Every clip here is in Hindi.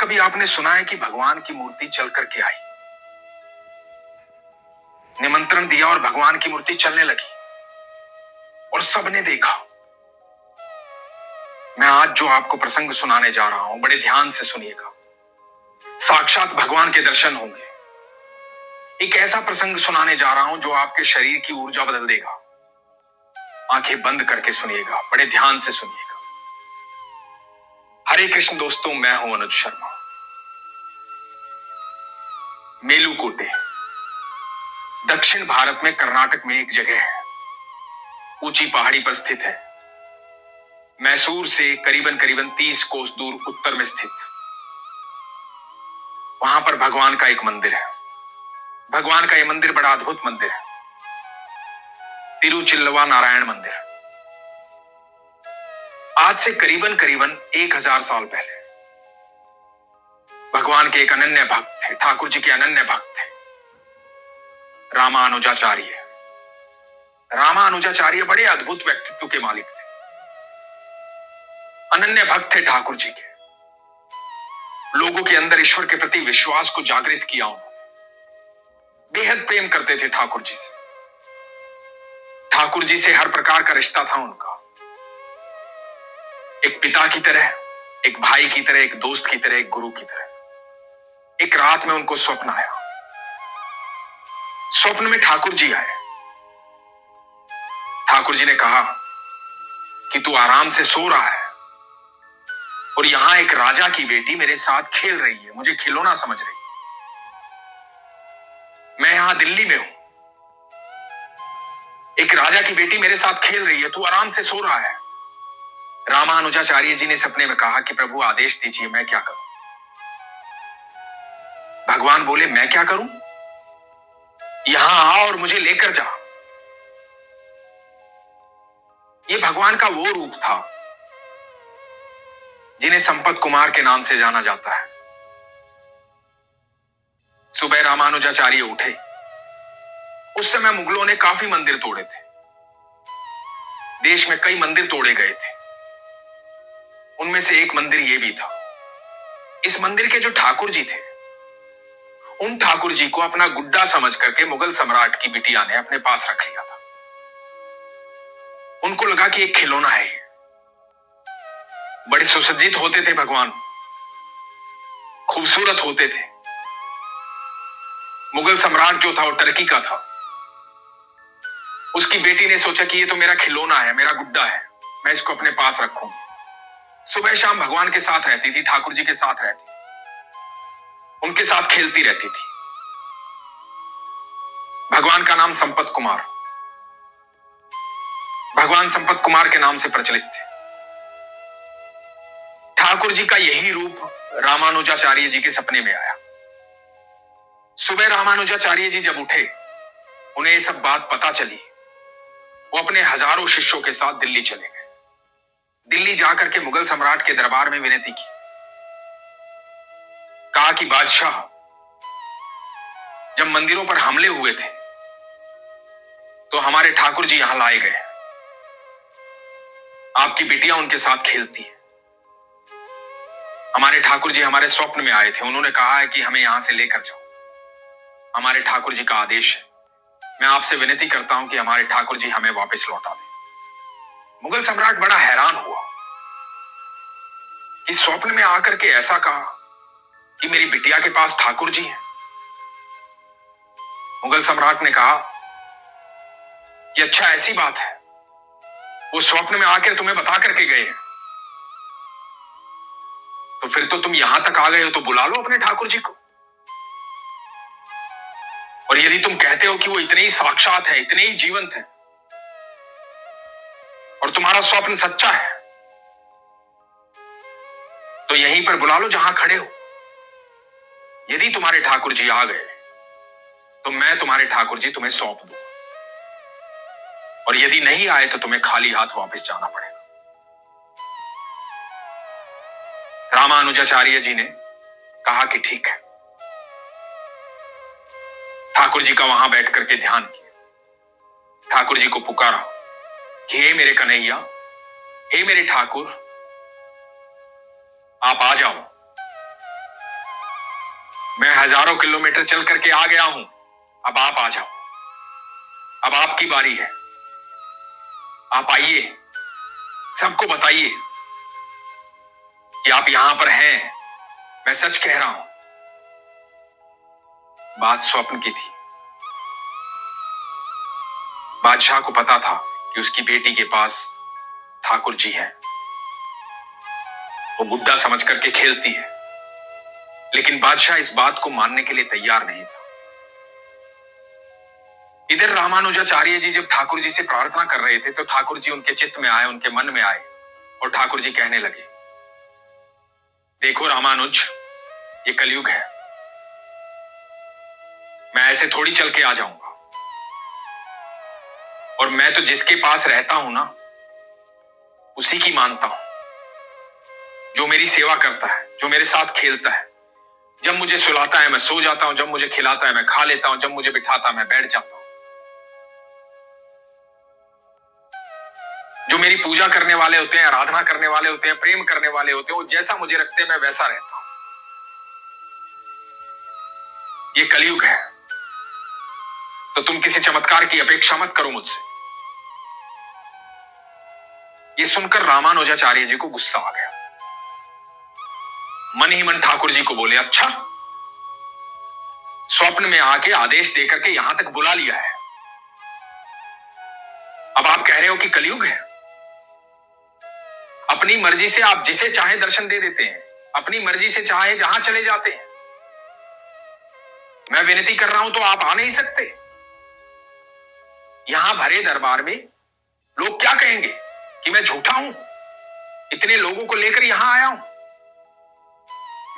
कभी आपने सुना है कि भगवान की मूर्ति चल करके आई, निमंत्रण दिया और भगवान की मूर्ति चलने लगी और सबने देखा। मैं आज जो आपको प्रसंग सुनाने जा रहा हूं, बड़े ध्यान से सुनिएगा। साक्षात भगवान के दर्शन होंगे। एक ऐसा प्रसंग सुनाने जा रहा हूं जो आपके शरीर की ऊर्जा बदल देगा। आंखें बंद करके सुनिएगा, बड़े ध्यान से सुनिएगा। हरे कृष्ण दोस्तों, मैं हूं अनुज शर्मा। मेलुकोटे दक्षिण भारत में कर्नाटक में एक जगह है, ऊंची पहाड़ी पर स्थित है। मैसूर से करीबन करीबन 30 कोस दूर उत्तर में स्थित। वहां पर भगवान का एक मंदिर है। भगवान का यह मंदिर बड़ा अद्भुत मंदिर है, तिरुचिल्लवा नारायण मंदिर। आज से करीबन करीबन 1000 साल पहले भगवान के एक अनन्य भक्त थे, ठाकुर जी के अनन्य भक्त थे, रामानुजाचार्य। रामानुजाचार्य बड़े अद्भुत व्यक्तित्व के मालिक थे, अनन्य भक्त थे ठाकुर जी के। लोगों के अंदर ईश्वर के प्रति विश्वास को जागृत किया उन्होंने। बेहद प्रेम करते थे ठाकुर जी से। ठाकुर जी से हर प्रकार का रिश्ता था उनका, एक पिता की तरह, एक भाई की तरह, एक दोस्त की तरह, एक गुरु की तरह। एक रात में उनको स्वप्न आया। स्वप्न में ठाकुर जी आए। ठाकुर जी ने कहा कि तू आराम से सो रहा है और यहां एक राजा की बेटी मेरे साथ खेल रही है, मुझे खिलौना समझ रही है। मैं यहां दिल्ली में हूं, एक राजा की बेटी मेरे साथ खेल रही है, तू आराम से सो रहा है। रामानुजाचार्य जी ने सपने में कहा कि प्रभु आदेश दीजिए, मैं क्या करूं। भगवान बोले, मैं क्या करूं, यहां आ और मुझे लेकर जा। यह भगवान का वो रूप था जिन्हें संपत कुमार के नाम से जाना जाता है। सुबह रामानुजाचार्य उठे। उस समय मुगलों ने काफी मंदिर तोड़े थे, देश में कई मंदिर तोड़े गए थे। उनमें से एक मंदिर यह भी था। इस मंदिर के जो ठाकुर जी थे, उन ठाकुर जी को अपना गुड्डा समझ करके मुगल सम्राट की बिटिया ने अपने पास रख लिया था। उनको लगा कि एक खिलौना है। बड़े सुसज्जित होते थे भगवान, खूबसूरत होते थे। मुगल सम्राट जो था वो टर्की का था। उसकी बेटी ने सोचा कि ये तो मेरा खिलौना है, मेरा गुड्डा है, मैं इसको अपने पास रखूं। सुबह शाम भगवान के साथ रहती थी, ठाकुर जी के साथ रहती, उनके साथ खेलती रहती थी। भगवान का नाम संपत कुमार, भगवान संपत कुमार के नाम से प्रचलित थे। ठाकुर जी का यही रूप रामानुजाचार्य जी के सपने में आया। सुबह रामानुजाचार्य जी जब उठे, उन्हें यह सब बात पता चली। वो अपने हजारों शिष्यों के साथ दिल्ली चले गए। दिल्ली जाकर के मुगल सम्राट के दरबार में विनती की। कहा कि बादशाह, जब मंदिरों पर हमले हुए थे तो हमारे ठाकुर जी यहां लाए गए। आपकी बिटिया उनके साथ खेलती है। हमारे ठाकुर जी हमारे स्वप्न में आए थे, उन्होंने कहा है कि हमें यहां से लेकर जाओ। हमारे ठाकुर जी का आदेश है। मैं आपसे विनती करता हूं कि हमारे ठाकुर जी हमें वापस लौटा दें। मुगल सम्राट बड़ा हैरान हुआ कि स्वप्न में आकर के ऐसा कहा कि मेरी बिटिया के पास ठाकुर जी हैं। मुगल सम्राट ने कहा कि अच्छा, ऐसी बात है, वो स्वप्न में आकर तुम्हें बता करके गए हैं, तो फिर तो तुम यहां तक आ गए हो, तो बुला लो अपने ठाकुर जी को। और यदि तुम कहते हो कि वो इतने ही साक्षात है, इतने ही जीवंत है, और तुम्हारा स्वप्न सच्चा है, तो यहीं पर बुला लो जहां खड़े हो। यदि तुम्हारे ठाकुर जी आ गए तो मैं तुम्हारे ठाकुर जी तुम्हें सौंप दूंगा, और यदि नहीं आए तो तुम्हें खाली हाथ वापस जाना पड़ेगा। रामानुजाचार्य जी ने कहा कि ठीक है। ठाकुर जी का वहां बैठ करके ध्यान किया। ठाकुर जी को पुकारा कि हे मेरे कन्हैया, हे मेरे ठाकुर, आप आ जाओ। मैं हजारों किलोमीटर चल करके आ गया हूं, अब आप आ जाओ, अब आपकी बारी है। आप आइए, सबको बताइए कि आप यहां पर हैं, मैं सच कह रहा हूं। बात स्वप्न की थी। बादशाह को पता था कि उसकी बेटी के पास ठाकुर जी हैं। वो गुड्डा समझ करके खेलती है, लेकिन बादशाह इस बात को मानने के लिए तैयार नहीं था। इधर रामानुजाचार्य जी जब ठाकुर जी से प्रार्थना कर रहे थे तो ठाकुर जी उनके चित्त में आए, उनके मन में आए, और ठाकुर जी कहने लगे, देखो रामानुज, ये कलयुग है, मैं ऐसे थोड़ी चल के आ जाऊंगा। और मैं तो जिसके पास रहता हूं ना, उसी की मानता हूं, जो मेरी सेवा करता है, जो मेरे साथ खेलता है। जब मुझे सुलाता है मैं सो जाता हूं, जब मुझे खिलाता है मैं खा लेता हूं, जब मुझे बिठाता है मैं बैठ जाता हूं। जो मेरी पूजा करने वाले होते हैं, आराधना करने वाले होते हैं, प्रेम करने वाले होते हैं, वो जैसा मुझे रखते हैं मैं वैसा रहता हूं। ये कलयुग है, तो तुम किसी चमत्कार की अपेक्षा मत करो मुझसे। ये सुनकर रामानुजाचार्य जी को गुस्सा आ गया। मन ही मन ठाकुर जी को बोले, अच्छा, स्वप्न में आके आदेश देकर के यहां तक बुला लिया है, अब आप कह रहे हो कि कलयुग है। अपनी मर्जी से आप जिसे चाहे दर्शन दे देते हैं, अपनी मर्जी से चाहे जहां चले जाते हैं। मैं विनती कर रहा हूं तो आप आ नहीं सकते। यहां भरे दरबार में लोग क्या कहेंगे कि मैं झूठा हूं, इतने लोगों को लेकर यहां आया हूं।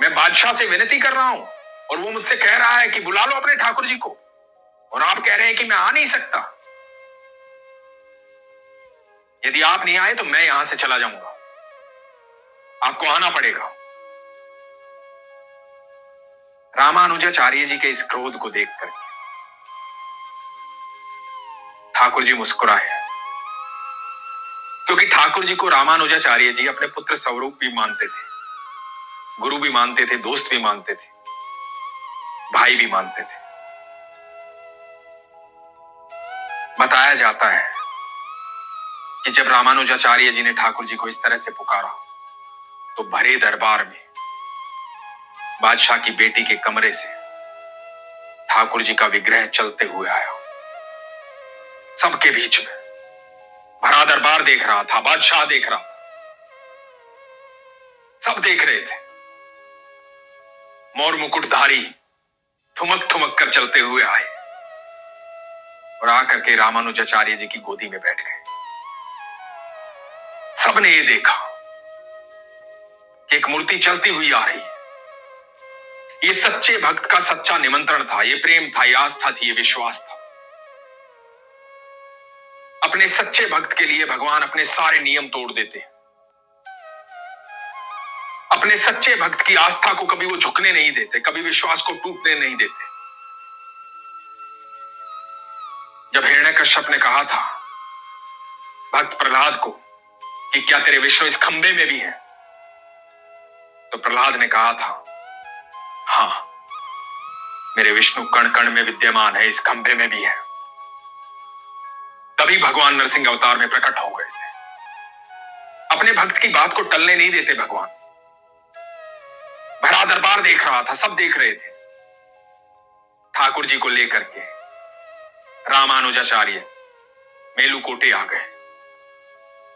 मैं बादशाह से विनती कर रहा हूं और वो मुझसे कह रहा है कि बुला लो अपने ठाकुर जी को, और आप कह रहे हैं कि मैं आ नहीं सकता। यदि आप नहीं आए तो मैं यहां से चला जाऊंगा, आपको आना पड़ेगा। रामानुजाचार्य जी के इस क्रोध को देखकर ठाकुर जी मुस्कुराए, क्योंकि ठाकुर जी को रामानुजाचार्य जी अपने पुत्र स्वरूप भी मानते थे, गुरु भी मानते थे, दोस्त भी मानते थे, भाई भी मानते थे। बताया जाता है कि जब रामानुजाचार्य जी ने ठाकुर जी को इस तरह से पुकारा तो भरे दरबार में बादशाह की बेटी के कमरे से ठाकुर जी का विग्रह चलते हुए आया। सबके बीच में भरा दरबार देख रहा था, बादशाह देख रहा था, सब देख रहे थे। मोर मुकुटधारी ठुमक ठुमक कर चलते हुए आए और आकर के रामानुजाचार्य जी की गोदी में बैठ गए। सबने ये देखा कि एक मूर्ति चलती हुई आ रही है। ये सच्चे भक्त का सच्चा निमंत्रण था, ये प्रेम था, ये आस्था थी, ये विश्वास था। अपने सच्चे भक्त के लिए भगवान अपने सारे नियम तोड़ देते हैं। अपने सच्चे भक्त की आस्था को कभी वो झुकने नहीं देते, कभी विश्वास को टूटने नहीं देते। जब हिरण्यकश्यप ने कहा था भक्त प्रहलाद को कि क्या तेरे विष्णु इस खंबे में भी है, तो प्रहलाद ने कहा था, हां, मेरे विष्णु कण कण में विद्यमान है, इस खंबे में भी है। तभी भगवान नरसिंह अवतार में प्रकट हो गए थे। अपने भक्त की बात को टलने नहीं देते भगवान। भरा दरबार देख रहा था, सब देख रहे थे। ठाकुर जी को लेकर के रामानुजाचार्य मेलुकोटे आ गए।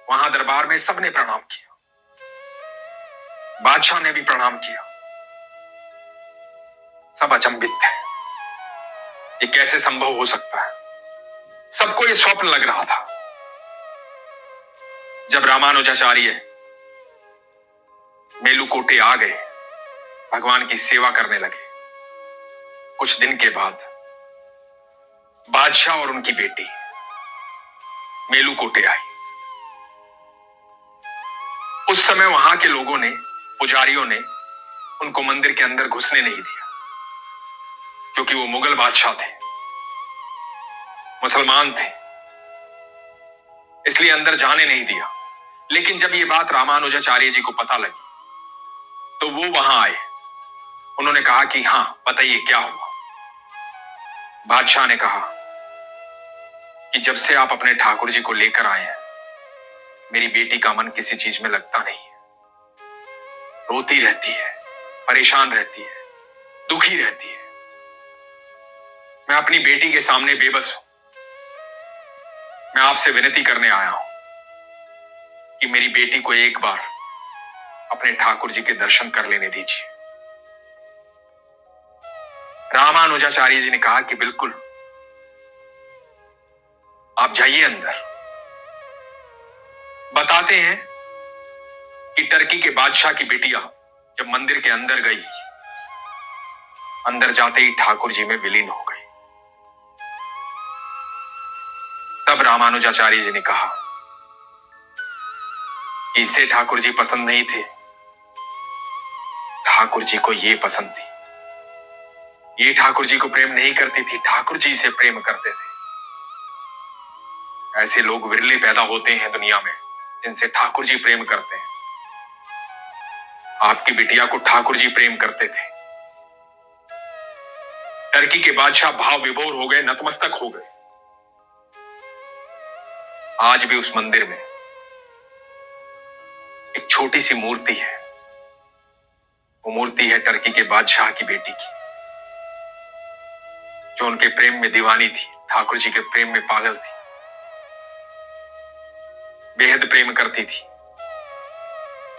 वहां दरबार में सबने प्रणाम किया, बादशाह ने भी प्रणाम किया। सब अचंभित थे, ये कैसे संभव हो सकता है। सबको ये स्वप्न लग रहा था। जब रामानुजाचार्य मेलुकोटे आ गए, भगवान की सेवा करने लगे, कुछ दिन के बाद बादशाह और उनकी बेटी मेलुकोटे आई। उस समय वहां के लोगों ने, पुजारियों ने उनको मंदिर के अंदर घुसने नहीं दिया, क्योंकि वो मुगल बादशाह थे, मुसलमान थे, इसलिए अंदर जाने नहीं दिया। लेकिन जब ये बात रामानुजाचार्य जी को पता लगी तो वो वहां आए, उन्होंने कहा कि हाँ बताइए क्या हुआ। बादशाह ने कहा कि जब से आप अपने ठाकुर जी को लेकर आए हैं, मेरी बेटी का मन किसी चीज में लगता नहीं है। रोती रहती है, परेशान रहती है, दुखी रहती है। मैं अपनी बेटी के सामने बेबस हूं। मैं आपसे विनती करने आया हूं कि मेरी बेटी को एक बार अपने ठाकुर जी के दर्शन कर लेने दीजिए। रामानुजाचार्य जी ने कहा कि बिल्कुल, आप जाइए अंदर। बताते हैं कि टर्की के बादशाह की बेटिया जब मंदिर के अंदर गई, अंदर जाते ही ठाकुर जी में विलीन हो गई। तब रामानुजाचार्य जी ने कहा कि इसे ठाकुर जी पसंद नहीं थे, ठाकुर जी को ये पसंद थी। ये ठाकुर जी को प्रेम नहीं करती थी, ठाकुर जी से प्रेम करते थे। ऐसे लोग विरले पैदा होते हैं दुनिया में जिनसे ठाकुर जी प्रेम करते हैं। आपकी बिटिया को ठाकुर जी प्रेम करते थे। टर्की के बादशाह भाव विभोर हो गए, नतमस्तक हो गए। आज भी उस मंदिर में एक छोटी सी मूर्ति है। वो मूर्ति है टर्की के बादशाह की बेटी की, जो उनके प्रेम में दीवानी थी, ठाकुर जी के प्रेम में पागल थी, बेहद प्रेम करती थी।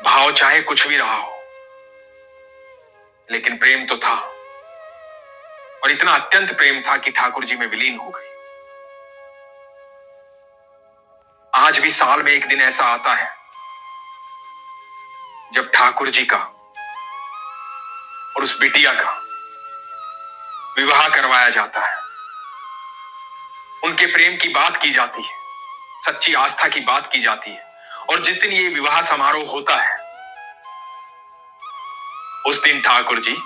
भाव चाहे कुछ भी रहा हो, लेकिन प्रेम तो था, और इतना अत्यंत प्रेम था कि ठाकुर जी में विलीन हो गई। आज भी साल में एक दिन ऐसा आता है जब ठाकुर जी का और उस बिटिया का विवाह करवाया जाता है। उनके प्रेम की बात की जाती है, सच्ची आस्था की बात की जाती है। और जिस दिन ये विवाह समारोह होता है, उस दिन ठाकुर जी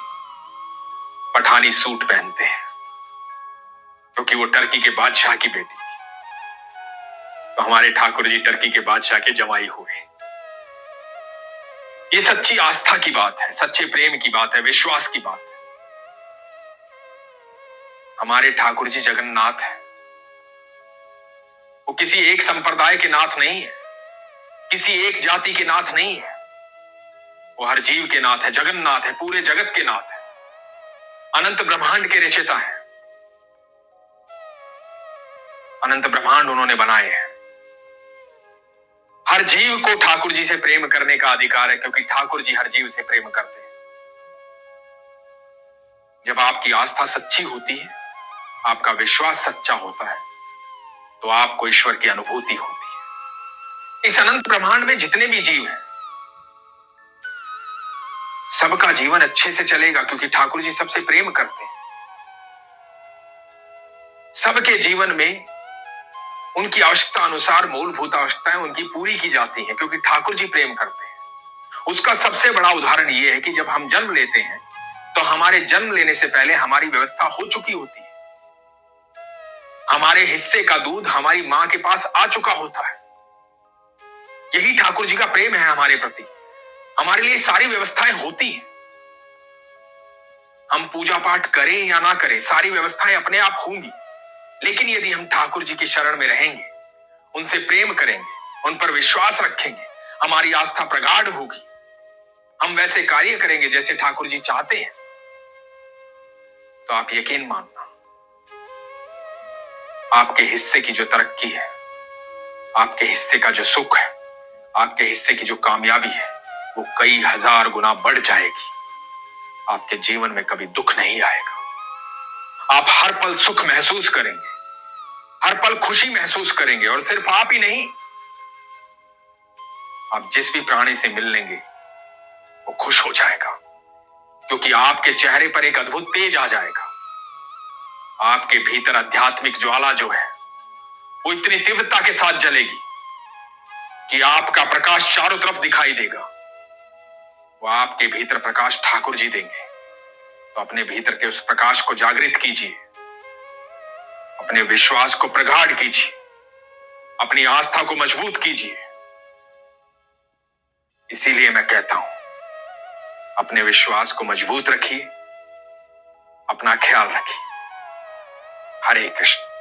पठानी सूट पहनते हैं, क्योंकि वो टर्की के बादशाह की बेटी थी। तो हमारे ठाकुर जी टर्की के बादशाह के जमाई हुए। ये सच्ची आस्था की बात है, सच्चे प्रेम की बात है, विश्वास की बात है। हमारे ठाकुर जी जगन्नाथ है। वो किसी एक संप्रदाय के नाथ नहीं है, किसी एक जाति के नाथ नहीं है। वो हर जीव के नाथ है, जगन्नाथ है, पूरे जगत के नाथ है, अनंत ब्रह्मांड के रचयिता है। अनंत ब्रह्मांड उन्होंने बनाए हैं। हर जीव को ठाकुर जी से प्रेम करने का अधिकार है, क्योंकि ठाकुर जी हर जीव से प्रेम करते हैं। जब आपकी आस्था सच्ची होती है, आपका विश्वास सच्चा होता है, तो आपको ईश्वर की अनुभूति होती है। इस अनंत ब्रह्मांड में जितने भी जीव हैं, सबका जीवन अच्छे से चलेगा, क्योंकि ठाकुर जी सबसे प्रेम करते हैं। सबके जीवन में उनकी आवश्यकता अनुसार मूलभूत आवश्यकताएं उनकी पूरी की जाती हैं, क्योंकि ठाकुर जी प्रेम करते हैं। उसका सबसे बड़ा उदाहरण यह है कि जब हम जन्म लेते हैं, तो हमारे जन्म लेने से पहले हमारी व्यवस्था हो चुकी होती है। हमारे हिस्से का दूध हमारी मां के पास आ चुका होता है। यही ठाकुर जी का प्रेम है हमारे प्रति। हमारे लिए सारी व्यवस्थाएं होती हैं। हम पूजा पाठ करें या ना करें, सारी व्यवस्थाएं अपने आप होंगी। लेकिन यदि हम ठाकुर जी की शरण में रहेंगे, उनसे प्रेम करेंगे, उन पर विश्वास रखेंगे, हमारी आस्था प्रगाढ़ होगी, हम वैसे कार्य करेंगे जैसे ठाकुर जी चाहते हैं, तो आप यकीन मानना, आपके हिस्से की जो तरक्की है, आपके हिस्से का जो सुख है, आपके हिस्से की जो कामयाबी है, वो कई हजार गुना बढ़ जाएगी। आपके जीवन में कभी दुख नहीं आएगा। आप हर पल सुख महसूस करेंगे, हर पल खुशी महसूस करेंगे। और सिर्फ आप ही नहीं, आप जिस भी प्राणी से मिल लेंगे वो खुश हो जाएगा, क्योंकि आपके चेहरे पर एक अद्भुत तेज आ जाएगा। आपके भीतर आध्यात्मिक ज्वाला जो है, वो इतनी तीव्रता के साथ जलेगी कि आपका प्रकाश चारों तरफ दिखाई देगा। वो आपके भीतर प्रकाश ठाकुर जी देंगे। तो अपने भीतर के उस प्रकाश को जागृत कीजिए, अपने विश्वास को प्रगाढ़ कीजिए, अपनी आस्था को मजबूत कीजिए। इसीलिए मैं कहता हूं, अपने विश्वास को मजबूत रखिए, अपना ख्याल रखिए। हरे कृष्ण।